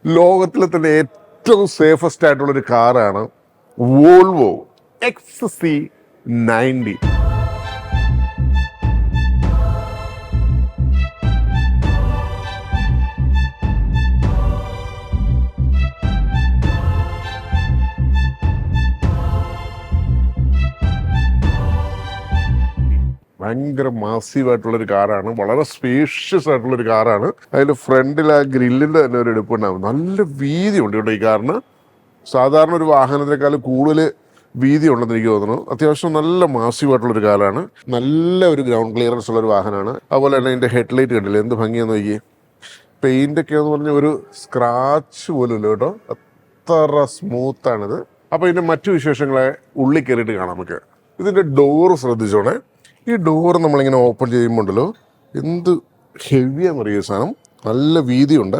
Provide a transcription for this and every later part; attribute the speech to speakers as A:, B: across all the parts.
A: ലോകത്തിലെ തന്നെ ഏറ്റവും സേഫസ്റ്റ് ആയിട്ടുള്ളൊരു കാറാണ് വോൾവോ XC90. ഭയങ്കര മാസീവായിട്ടുള്ളൊരു കാറാണ്, വളരെ സ്പേഷ്യസ് ആയിട്ടുള്ളൊരു കാറാണ്. അതിൻ്റെ ഫ്രണ്ടിൽ ആ ഗ്രില്ലിൻ്റെ തന്നെ ഒരു എടുപ്പുണ്ടാവും. നല്ല വീതിയുണ്ട് കേട്ടോ ഈ കാറിന്. സാധാരണ ഒരു വാഹനത്തിനേക്കാൾ കൂടുതൽ വീതി ഉണ്ടെന്ന് എനിക്ക് തോന്നുന്നു. അത്യാവശ്യം നല്ല മാസീവായിട്ടുള്ളൊരു കാറാണ്. നല്ല ഒരു ഗ്രൗണ്ട് ക്ലിയറൻസ് ഉള്ളൊരു വാഹനമാണ്. അതുപോലെ തന്നെ അതിൻ്റെ ഹെഡ്ലൈറ്റ് കണ്ടില്ലേ, എന്ത് ഭംഗിയാന്ന് നോക്കി. പെയിൻ്റൊക്കെ എന്ന് പറഞ്ഞാൽ ഒരു സ്ക്രാച്ച് പോലും ഇല്ല കേട്ടോ, അത്ര സ്മൂത്താണിത്. അപ്പോൾ ഇതിൻ്റെ മറ്റു വിശേഷങ്ങളെ ഉള്ളിൽ കയറിയിട്ട് കാണാം നമുക്ക്. ഇതിൻ്റെ ഡോറ് ശ്രദ്ധിച്ചോണേ. ഈ ഡോറ് നമ്മളിങ്ങനെ ഓപ്പൺ ചെയ്യുമ്പോണ്ടല്ലോ എന്ത് ഹെവിയാണെന്നറിയ സാധനം. നല്ല വീതിയുണ്ട്.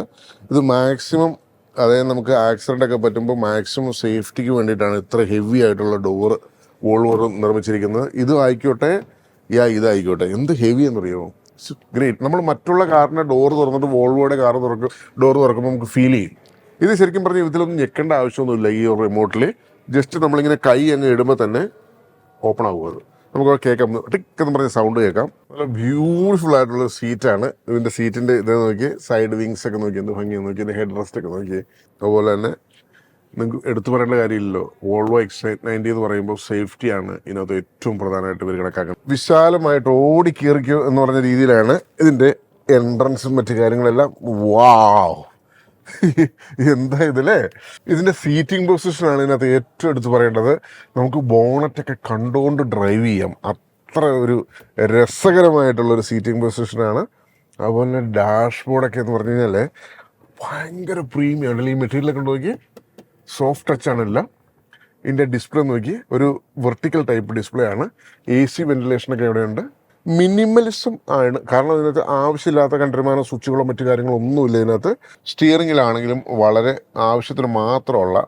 A: ഇത് മാക്സിമം, അതായത് നമുക്ക് ആക്സിഡൻ്റ് ഒക്കെ പറ്റുമ്പോൾ മാക്സിമം സേഫ്റ്റിക്ക് വേണ്ടിയിട്ടാണ് ഇത്ര ഹെവി ആയിട്ടുള്ള ഡോറ് വോൾവോ നിർമ്മിച്ചിരിക്കുന്നത്. ഇതായിക്കോട്ടെ എന്ത് ഹെവി എന്നറിയുമോ, ഗ്രേറ്റ്. നമ്മൾ മറ്റുള്ള കാറിൻ്റെ ഡോറ് തുറന്നിട്ട് വോൾവോയുടെ ഡോറ് തുറക്കുമ്പോൾ നമുക്ക് ഫീൽ ചെയ്യും. ഇത് ശരിക്കും പറഞ്ഞാൽ ഇതിലൊന്നും ഞെക്കേണ്ട ആവശ്യമൊന്നുമില്ല. ഈ റിമോട്ടിൽ ജസ്റ്റ് നമ്മളിങ്ങനെ കൈ അങ്ങ് ഇടുമ്പോൾ തന്നെ ഓപ്പൺ ആകും. അത് നമുക്ക് കേൾക്കാം, ടിക്ക് എന്ന് പറഞ്ഞ സൗണ്ട് കേൾക്കാം. നല്ല ബ്യൂട്ടിഫുൾ ആയിട്ടുള്ള സീറ്റാണ്. ഇതിൻ്റെ സീറ്റിൻ്റെ ഇത് നോക്കി, സൈഡ് വിങ്സ് ഒക്കെ നോക്കി എന്ത് ഭംഗിയെന്ന് നോക്കി, ഇതിൻ്റെ ഹെഡ് റെസ്റ്റ് ഒക്കെ നോക്കി. അതുപോലെ തന്നെ നിങ്ങൾക്ക് എടുത്തു പറയേണ്ട കാര്യമില്ലല്ലോ, വോൾവോ XC90 എന്ന് പറയുമ്പോൾ സേഫ്റ്റിയാണ് ഇതിനകത്ത് ഏറ്റവും പ്രധാനമായിട്ട് ഇവർ കണക്കാക്കുന്നത്. വിശാലമായിട്ട് ഓടിക്കേറിക്കോ എന്ന് പറഞ്ഞ രീതിയിലാണ് ഇതിൻ്റെ എൻട്രൻസും മറ്റു കാര്യങ്ങളെല്ലാം. വാവ്, എന്താ ഇതല്ലേ. ഇതിൻ്റെ സീറ്റിംഗ് പൊസിഷനാണ് ഇതിനകത്ത് ഏറ്റവും എടുത്ത് പറയേണ്ടത്. നമുക്ക് ബോണറ്റൊക്കെ കണ്ടുകൊണ്ട് ഡ്രൈവ് ചെയ്യാം, അത്ര ഒരു രസകരമായിട്ടുള്ളൊരു സീറ്റിംഗ് പൊസിഷനാണ്. അതുപോലെ തന്നെ ഡാഷ്ബോർഡൊക്കെ എന്ന് പറഞ്ഞു കഴിഞ്ഞാൽ ഭയങ്കര പ്രീമിയം ആണല്ലോ. ഈ മെറ്റീരിയലൊക്കെ നോക്കി, സോഫ്റ്റ് ടച്ചാണില്ല. ഇതിൻ്റെ ഡിസ്പ്ലേ നോക്കി, ഒരു വെർട്ടിക്കൽ ടൈപ്പ് ഡിസ്പ്ലേ ആണ്. AC വെന്റിലേഷനൊക്കെ ഇവിടെയുണ്ട്. മിനിമലിസം ആണ്, കാരണം ഇതിനകത്ത് ആവശ്യമില്ലാത്ത കണ്ടമാനം സ്വിച്ചുകളോ മറ്റു കാര്യങ്ങളോ ഒന്നുമില്ല ഇതിനകത്ത്. സ്റ്റിയറിങ്ങിലാണെങ്കിലും വളരെ ആവശ്യത്തിന് മാത്രമുള്ള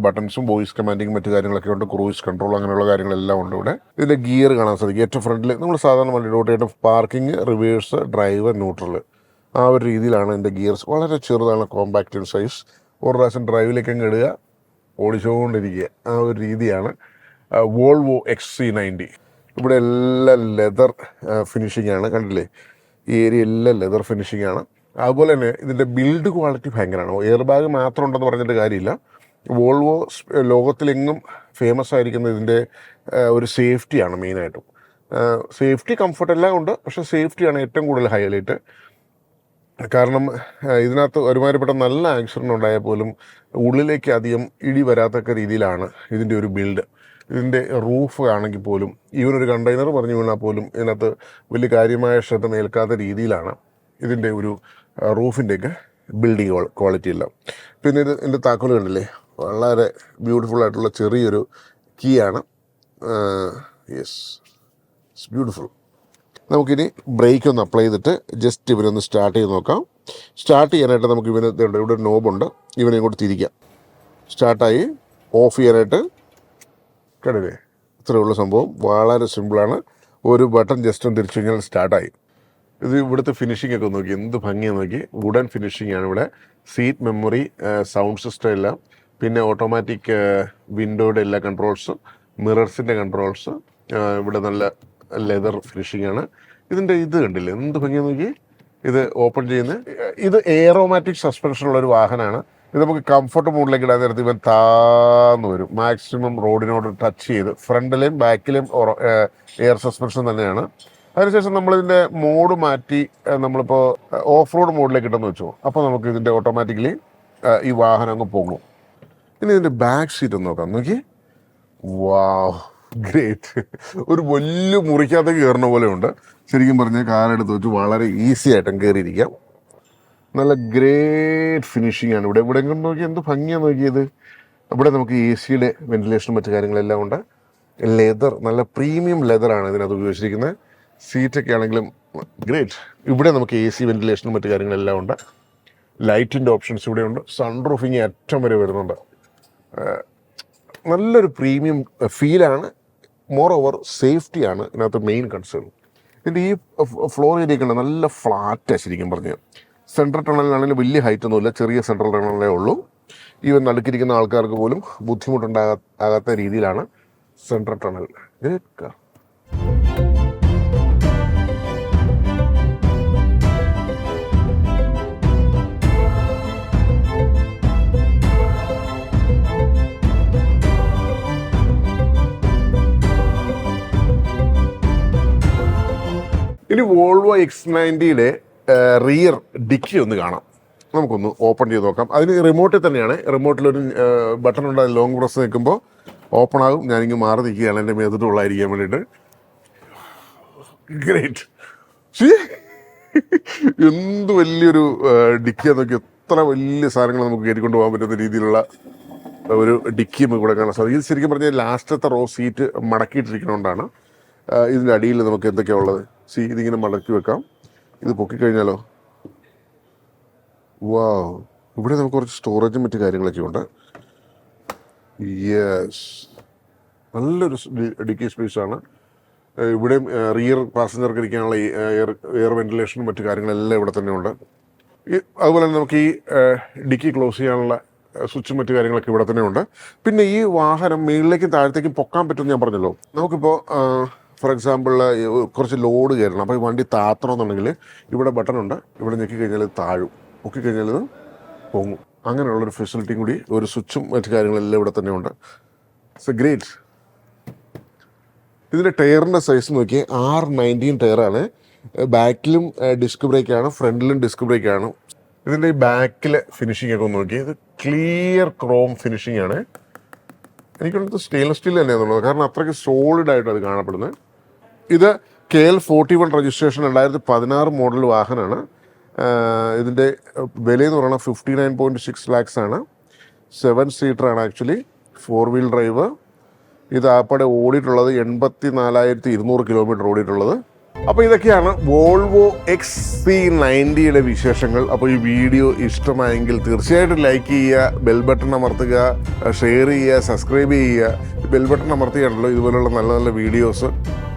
A: ബട്ടൺസും വോയിസ് കമാൻഡിങ് മറ്റു കാര്യങ്ങളൊക്കെ ഉണ്ട്. ക്രൂയിസ് കൺട്രോൾ അങ്ങനെയുള്ള കാര്യങ്ങളെല്ലാം ഉണ്ട് ഇവിടെ. ഇതിൻ്റെ ഗിയർ കാണാൻ സാധിക്കും. ഏറ്റവും ഫ്രണ്ടിൽ നമ്മൾ സാധാരണ വണ്ടിയുടെ പാർക്കിംഗ്, റിവേഴ്സ്, ഡ്രൈവ്, ന്യൂട്രൽ, ആ ഒരു രീതിയിലാണ് ഇതിൻ്റെ ഗിയർസ്. വളരെ ചെറുതാണ്, കോമ്പാക്റ്റ് ഇൻ സൈസ്. ഒരു പ്രാവശ്യം ഡ്രൈവിലേക്ക് അങ്ങ് ഇടുക, ഓടിച്ചുകൊണ്ടിരിക്കുക, ആ ഒരു രീതിയാണ് വോൾവോ XC90. ഇവിടെ എല്ലാം ലെതർ ഫിനിഷിംഗ് ആണ്, കണ്ടില്ലേ. ഈ ഏരിയ എല്ലാം ലെതർ ഫിനിഷിംഗ് ആണ്. അതുപോലെ തന്നെ ഇതിൻ്റെ ബിൽഡ് ക്വാളിറ്റി ഭയങ്കരമാണ്. എയർ ബാഗ് മാത്രം ഉണ്ടെന്ന് പറഞ്ഞിട്ട് കാര്യമില്ല. വോൾവോ ലോകത്തിലെങ്ങും ഫേമസ് ആയിരിക്കുന്നത് ഇതിൻ്റെ ഒരു സേഫ്റ്റിയാണ് മെയിനായിട്ടും. സേഫ്റ്റി, കംഫർട്ട് എല്ലാം ഉണ്ട്, പക്ഷേ സേഫ്റ്റിയാണ് ഏറ്റവും കൂടുതൽ ഹൈലൈറ്റ്. കാരണം ഇതിനകത്ത് ഒരുമാതിരിപ്പെട്ട നല്ല ആക്സിഡൻ്റ് ഉണ്ടായാൽ പോലും ഉള്ളിലേക്ക് അധികം ഇടി വരാത്തക്ക രീതിയിലാണ് ഇതിൻ്റെ ഒരു ബിൽഡ്. ഇതിൻ്റെ റൂഫ് ആണെങ്കിൽ പോലും, ഈവനൊരു കണ്ടെയ്നർ പറഞ്ഞു വീണാൽ പോലും ഇതിനകത്ത് വലിയ കാര്യമായ ശ്രദ്ധ ഏൽക്കാത്ത രീതിയിലാണ് ഇതിൻ്റെ ഒരു റൂഫിൻ്റെയൊക്കെ ബിൽഡിങ് ക്വാളിറ്റി എല്ലാം. പിന്നെ ഇതിൻ്റെ താക്കോൽ കണ്ടില്ലേ, വളരെ ബ്യൂട്ടിഫുൾ ആയിട്ടുള്ള ചെറിയൊരു കീ ആണ്. Yes, it's beautiful. നമുക്കിനി ബ്രേക്ക് ഒന്ന് അപ്ലൈ ചെയ്തിട്ട് ജസ്റ്റ് ഇവനൊന്ന് സ്റ്റാർട്ട് ചെയ്ത് നോക്കാം. സ്റ്റാർട്ട് ചെയ്യാനായിട്ട് നമുക്ക് ഇവിടെ ഒരു നോബുണ്ട്, ഇവനെ ഇങ്ങോട്ട് തിരിക്കാം. സ്റ്റാർട്ടായി. ഓഫ് ചെയ്യാനായിട്ട് കണ്ടില്ലേ, ഇത്രയുള്ള സംഭവം. വളരെ സിമ്പിളാണ്. ഒരു ബട്ടൺ ജസ്റ്റ് ഒന്ന് തിരിച്ചു കഴിഞ്ഞാൽ സ്റ്റാർട്ടായി. ഇത് ഇവിടുത്തെ ഫിനിഷിംഗ് ഒക്കെ നോക്കി, എന്ത് ഭംഗിയാണ് നോക്കി. വുഡൻ ഫിനിഷിംഗ് ആണ് ഇവിടെ. സീറ്റ് മെമ്മറി, സൗണ്ട് സിസ്റ്റം എല്ലാം, പിന്നെ ഓട്ടോമാറ്റിക് വിൻഡോയുടെ എല്ലാ കൺട്രോൾസും, മിറേഴ്സിൻ്റെ കൺട്രോൾസ്. ഇവിടെ നല്ല ലെതർ ഫിനിഷിംഗ് ആണ്. ഇതിൻ്റെ ഇത് കണ്ടില്ലേ, എന്ത് ഭംഗിയാണ് നോക്കി. ഇത് ഓപ്പൺ ചെയ്യുന്നത്, ഇത് എയറോമാറ്റിക് സസ്പെൻഷൻ ഉള്ളൊരു വാഹനമാണ്. ഇത് നമുക്ക് കംഫർട്ട് മോഡിലേക്ക് ഇടാൻ നേരത്ത് ഇവൻ താന്ന് വരും. മാക്സിമം റോഡിനോട് ടച്ച് ചെയ്ത് ഫ്രണ്ടിലെയും ബാക്കിലെയും എയർ സസ്പെൻഷൻ തന്നെയാണ്. അതിനുശേഷം നമ്മളിതിൻ്റെ മോഡ് മാറ്റി നമ്മളിപ്പോൾ ഓഫ് റോഡ് മോഡിലേക്ക് ഇട്ടെന്ന് വെച്ചോ, അപ്പോൾ നമുക്ക് ഇതിൻ്റെ ഓട്ടോമാറ്റിക്കലി ഈ വാഹനം അങ്ങ് പോകും. ഇനി ഇതിൻ്റെ ബാക്ക് സീറ്റ് ഒന്ന് നോക്കാം. നോക്കി, വാവ്, ഗ്രേറ്റ്. ഒരു വലിയ മുറിക്കകത്തേക്ക് കയറുന്ന പോലെ ഉണ്ട്. ശരിക്കും പറഞ്ഞാൽ കാറെടുത്ത് വെച്ച് വളരെ ഈസി ആയിട്ടും കയറിയിരിക്കാം. നല്ല ഗ്രേറ്റ് ഫിനിഷിംഗ് ആണ് ഇവിടെ. ഇവിടെ നോക്കി എന്ത് ഭംഗിയാണ് നോക്കിയത്. ഇവിടെ നമുക്ക് AC-യുടെ വെന്റിലേഷനും മറ്റു കാര്യങ്ങളെല്ലാം ഉണ്ട്. ലെതർ, നല്ല പ്രീമിയം ലെതറാണ് ഇതിനകത്ത് ഉപയോഗിച്ചിരിക്കുന്നത്. സീറ്റൊക്കെ ആണെങ്കിലും ഗ്രേറ്റ്. ഇവിടെ നമുക്ക് AC വെന്റിലേഷനും മറ്റു കാര്യങ്ങളെല്ലാം ഉണ്ട്. ലൈറ്റിൻ്റെ ഓപ്ഷൻസ് ഇവിടെ ഉണ്ട്. സൺറൂഫിങ് അറ്റം വരെ വരുന്നുണ്ട്. നല്ലൊരു പ്രീമിയം ഫീലാണ്. മോർ ഓവർ സേഫ്റ്റിയാണ് ഇതിനകത്ത് മെയിൻ കൺസേൺ. ഇതിൻ്റെ ഈ ഫ്ലോർ ഏരിയ ഒക്കെ ഉണ്ട്, നല്ല ഫ്ലാറ്റാണ് ശരിക്കും പറഞ്ഞ്. സെൻട്രൽ ടണലിനാണെങ്കിലും വലിയ ഹൈറ്റ് ഒന്നുമില്ല, ചെറിയ സെൻട്രൽ ടണലേ ഉള്ളൂ. ഈവൻ നടുക്കിരിക്കുന്ന ആൾക്കാർക്ക് പോലും ബുദ്ധിമുട്ടുണ്ടാകാത്ത രീതിയിലാണ് സെൻട്രൽ ടണൽ. ഇനി വോൾവോ X90യുടെ റിയർ ഡിക്കി ഒന്ന് കാണാം. നമുക്കൊന്ന് ഓപ്പൺ ചെയ്ത് നോക്കാം. അതിന് റിമോട്ടിൽ തന്നെയാണ്. റിമോട്ടിലൊരു ബട്ടൺ ഉണ്ട്, ലോങ് പ്രസ് നിൽക്കുമ്പോൾ ഓപ്പൺ ആകും. ഞാനിങ്ങനെ മാറി നിൽക്കുകയാണ് എൻ്റെ മേത്തോട്ടുള്ളായിരിക്കാൻ വേണ്ടിയിട്ട്. ഗ്രേറ്റ്. എന്ത് വലിയൊരു ഡിക്കിയാന്നൊക്കെ, എത്ര വലിയ സാധനങ്ങൾ നമുക്ക് കയറ്റിക്കൊണ്ട് പോകാൻ പറ്റുന്ന രീതിയിലുള്ള ഒരു ഡിക്കി നമുക്ക് ഇവിടെ കാണാൻ സാധിക്കും. ഇത് ശരിക്കും പറഞ്ഞാൽ ലാസ്റ്റത്തെ റോ സീറ്റ് മടക്കിയിട്ടിരിക്കുന്നതുകൊണ്ടാണ്. ഇതിൻ്റെ അടിയിൽ നമുക്ക് എന്തൊക്കെയാണ് ഉള്ളത്. ഇതിങ്ങനെ മടക്കി വെക്കാം. ഇത് പൊക്കിക്കഴിഞ്ഞാലോ, വാവ്, ഇവിടെ നമുക്ക് കുറച്ച് സ്റ്റോറേജും മറ്റു കാര്യങ്ങളൊക്കെ ഉണ്ട്. യെസ്, നല്ലൊരു ഡിക്കി സ്പേസാണ്. ഇവിടെയും റിയർ പാസഞ്ചർക്ക് ഇരിക്കാനുള്ള എയർ വെന്റിലേഷനും മറ്റു കാര്യങ്ങളെല്ലാം ഇവിടെ തന്നെ ഉണ്ട്. അതുപോലെ തന്നെ നമുക്ക് ഈ ഡിക്കി ക്ലോസ് ചെയ്യാനുള്ള സ്വിച്ചും മറ്റു കാര്യങ്ങളൊക്കെ ഇവിടെ തന്നെ ഉണ്ട്. പിന്നെ ഈ വാഹനം മുകളിലേക്കും താഴത്തേക്കും പൊക്കാൻ പറ്റുമെന്ന് ഞാൻ പറഞ്ഞല്ലോ. നമുക്കിപ്പോൾ ഫോർ എക്സാമ്പിൾ കുറച്ച് ലോഡ് കയറണം, അപ്പോൾ ഈ വണ്ടി താത്തണമെന്നുണ്ടെങ്കിൽ ഇവിടെ ബട്ടൺ ഉണ്ട്, ഇവിടെ ഞെക്കി കഴിഞ്ഞാൽ ഇത് താഴും, പൊക്കിക്കഴിഞ്ഞാൽ ഇത് പൊങ്ങും. അങ്ങനെയുള്ളൊരു ഫെസിലിറ്റിയും കൂടി, ഒരു സ്വിച്ചും മറ്റു കാര്യങ്ങളെല്ലാം ഇവിടെ തന്നെ ഉണ്ട്. It's A great. ഇതിൻ്റെ ടയറിൻ്റെ സൈസ് നോക്കി, R19 ടയറാണ്. ബാക്കിലും ഡിസ്ക് ബ്രേക്കാണ്, ഫ്രണ്ടിലും ഡിസ്ക് ബ്രേക്കാണ്. ഇതിൻ്റെ ഈ ബാക്കിലെ ഫിനിഷിംഗ് ഒക്കെ ഒന്ന് നോക്കി, ഇത് ക്ലിയർ ക്രോം ഫിനിഷിംഗ് ആണ്. എനിക്കുള്ളത് സ്റ്റെയിൻലെസ് സ്റ്റീൽ തന്നെയാണ് തോന്നുന്നത്, കാരണം അത്രയ്ക്ക് സോളിഡായിട്ട് അത് കാണപ്പെടുന്നത്. ഇത് KL41 രജിസ്ട്രേഷൻ 2016 മോഡൽ വാഹനമാണ്. ഇതിൻ്റെ വിലയെന്ന് പറയുന്നത് 59.6 lakhs ആണ്. 7 സീറ്ററാണ് ആക്ച്വലി, 4 വീൽ ഡ്രൈവ്. ഇത് ആപ്പടെ ഓടിയിട്ടുള്ളത് 84,200 കിലോമീറ്റർ ഓടിയിട്ടുള്ളത്. അപ്പോൾ ഇതൊക്കെയാണ് വോൾവോ XC90യുടെ വിശേഷങ്ങൾ. അപ്പോൾ ഈ വീഡിയോ ഇഷ്ടമായെങ്കിൽ തീർച്ചയായിട്ടും ലൈക്ക് ചെയ്യുക, ബെൽ ബട്ടൺ അമർത്തുക, ഷെയർ ചെയ്യുക, സബ്സ്ക്രൈബ് ചെയ്യുക. ബെൽ ബട്ടൺ അമർത്തിയാണല്ലോ ഇതുപോലുള്ള നല്ല നല്ല വീഡിയോസ്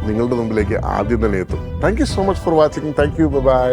A: നിങ്ങളുടെ മുമ്പിലേക്ക് ആദ്യം തന്നെ എത്തും. Thank you so much for watching. Thank you. By.